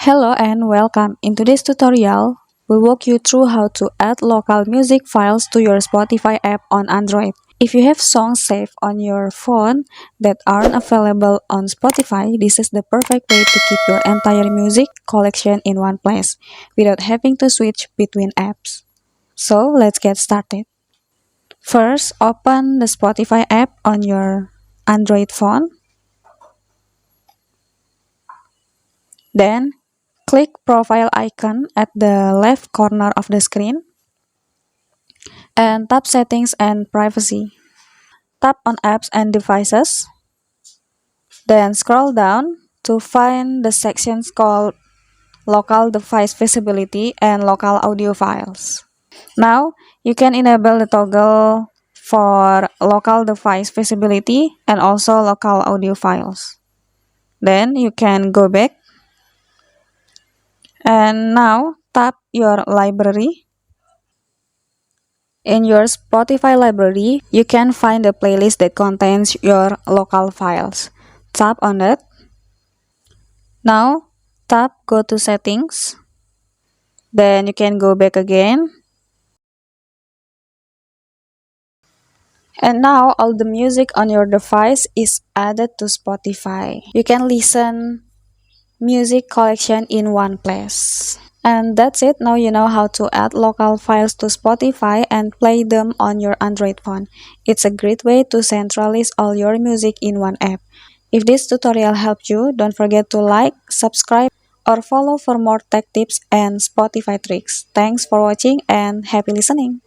Hello and welcome. In today's tutorial, we'll walk you through how to add local music files to your Spotify app on Android. If you have songs saved on your phone that aren't available on Spotify, this is the perfect way to keep your entire music collection in one place without having to switch between apps. So let's get started. First, open the Spotify app on your Android phone. Then, click profile icon at the left corner of the screen and tap settings and privacy. Tap on apps and devices, then scroll down to find the sections called local device visibility and local audio files. Now, you can enable the toggle for local device visibility and also local audio files. Then you can go back and now tap your library. In your Spotify library, you can find a playlist that contains your local files. Tap on it. Now, tap Go to Settings. Then you can go back again. And now all the music on your device is added to Spotify. You can listen music collection in one place. And that's it. Now you know how to add local files to Spotify and play them on your Android phone. It's a great way to centralize all your music in one app. If this tutorial helped you, don't forget to like, subscribe, or follow for more tech tips and Spotify tricks. Thanks for watching and happy listening.